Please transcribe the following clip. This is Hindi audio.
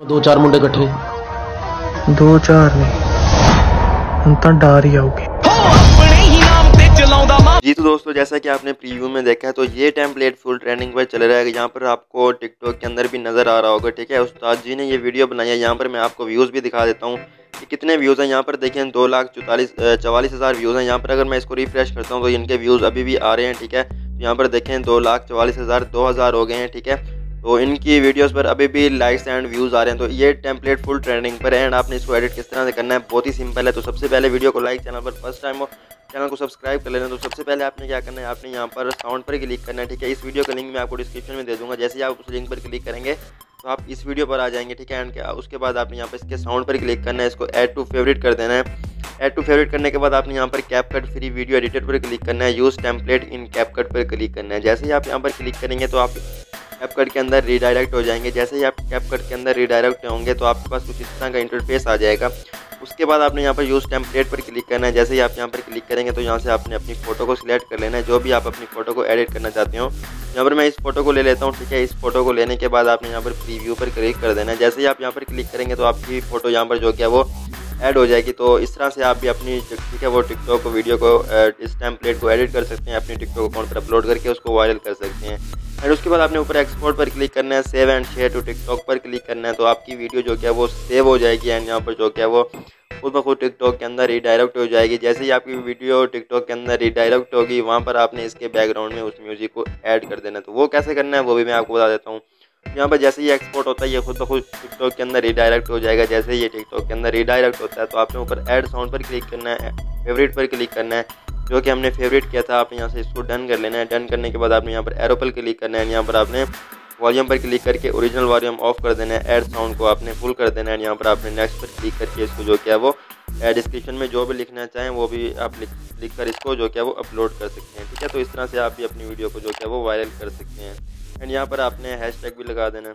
दो चार मुंडे इकट्ठे दो चार नहीं हम तो डर ही आओगे। जी तो दोस्तों, जैसा कि आपने प्रीव्यू में देखा है तो ये टेम्पलेट फुल ट्रेंडिंग पर चल रहा है। यहाँ पर आपको टिकटॉक के अंदर भी नज़र आ रहा होगा। ठीक है, उस्ताद जी ने ये वीडियो बनाई है। यहाँ पर मैं आपको व्यूज़ भी दिखा देता हूँ कि कितने व्यूज़ हैं। यहाँ पर देखिए 2,44,000 व्यूज़ हैं। यहाँ पर अगर मैं इसको रिफ्रेश करता हूँ तो इनके व्यूज़ अभी भी आ रहे हैं। ठीक है, तो यहाँ पर देखें 2,44,000 2,000 हो गए हैं। ठीक है, तो इनकी वीडियोस पर अभी भी लाइक्स एंड व्यूज़ आ रहे हैं। तो ये टेम्पलेट फुल ट्रेंडिंग पर है एंड आपने इसको एडिट किस तरह से करना है बहुत ही सिंपल है। तो सबसे पहले वीडियो को लाइक, चैनल पर फर्स्ट टाइम हो चैनल को सब्सक्राइब कर लेना। तो सबसे पहले आपने क्या करना है, आपने यहाँ पर साउंड पर क्लिक करना है। ठीक है, इस वीडियो का लिंक मैं आपको डिस्क्रिप्शन में दे दूँगा। जैसे ही आप उस लिंक पर क्लिक करेंगे तो आप इस वीडियो पर आ जाएंगे। ठीक है, एंड उसके बाद आपने यहाँ पर इसके साउंड पर क्लिक करना है, इसको ऐड टू फेवरेट कर देना है। ऐड टू फेवरेट करने के बाद आपने यहाँ पर कैपकट फ्री वीडियो एडिटर पर क्लिक करना है, यूज़ टेम्पलेट इन कैपकट पर क्लिक करना है। जैसे ही आप यहाँ पर क्लिक करेंगे तो आप कैपकट के अंदर रीडायरेक्ट हो जाएंगे। जैसे ही आप कैपकट के अंदर रीडायरेक्ट होंगे तो आपके पास कुछ इस तरह का इंटरफेस आ जाएगा। उसके बाद आपने यहाँ पर यूज़ टेम्पलेट पर क्लिक करना है। जैसे ही आप यहाँ पर क्लिक करेंगे तो यहाँ से आपने अपनी फ़ोटो को सिलेक्ट कर लेना है, जो भी आप अपनी फ़ोटो को एडिट करना चाहते हो। यहाँ पर मैं इस फोटो को ले लेता हूँ। ठीक है, इस फोटो को लेने के बाद आपने यहाँ पर प्रीव्यू पर क्लिक कर देना है। जैसे ही आप यहाँ पर क्लिक करेंगे तो आपकी फ़ोटो यहाँ पर जो क्या वो ऐड हो जाएगी। तो इस तरह से आप भी अपनी ठीक है वो टिकटॉक को वीडियो को इस टेम्पलेट को एडिट कर सकते हैं, अपने टिकटॉक अकाउंट पर अपलोड करके उसको वायरल कर सकते हैं। एंड उसके बाद आपने ऊपर एक्सपोर्ट पर क्लिक करना है, save and share to TikTok पर क्लिक करना है। तो आपकी वीडियो जो क्या वो सेव हो जाएगी एंड यहाँ पर जो क्या वो खुद ब खुद टिकटॉक के अंदर रीडायरेक्ट हो जाएगी। जैसे ही आपकी वीडियो टिकटॉक के अंदर रीडायरेक्ट होगी वहाँ पर आपने इसके बैकग्राउंड में उस म्यूजिक को ऐड कर देना है। तो वो कैसे करना है वो भी मैं आपको बता देता हूँ। यहाँ पर जैसे ही एक्सपोर्ट होता है ये खुद ब खुद टिकटॉक के अंदर रीडायरेक्ट हो जाएगा। जैसे ही ये टिकटॉक के अंदर रीडायरेक्ट होता है तो आपने ऊपर ऐड साउंड पर क्लिक करना है, फेवरेट पर क्लिक करना है, जो कि हमने फेवरेट किया था। आपने यहाँ से इसको डन कर लेना है। डन करने के बाद आपने यहाँ पर एरो पर क्लिक करना है। यहाँ पर आपने वॉल्यूम पर क्लिक करके ओरिजिनल वॉल्यूम ऑफ कर देना है, ऐड साउंड को आपने फुल कर देना है। यहाँ पर आपने नेक्स्ट पर क्लिक करके इसको जो क्या वो डिस्क्रिप्शन में जो भी लिखना चाहें वो भी आप लिख कर इसको जो क्या वो अपलोड कर सकते हैं। ठीक है, तो इस तरह से आप भी अपनी वीडियो को जो क्या वो वायरल कर सकते हैं। एंड यहाँ पर आपने हैशटैग भी लगा देना है।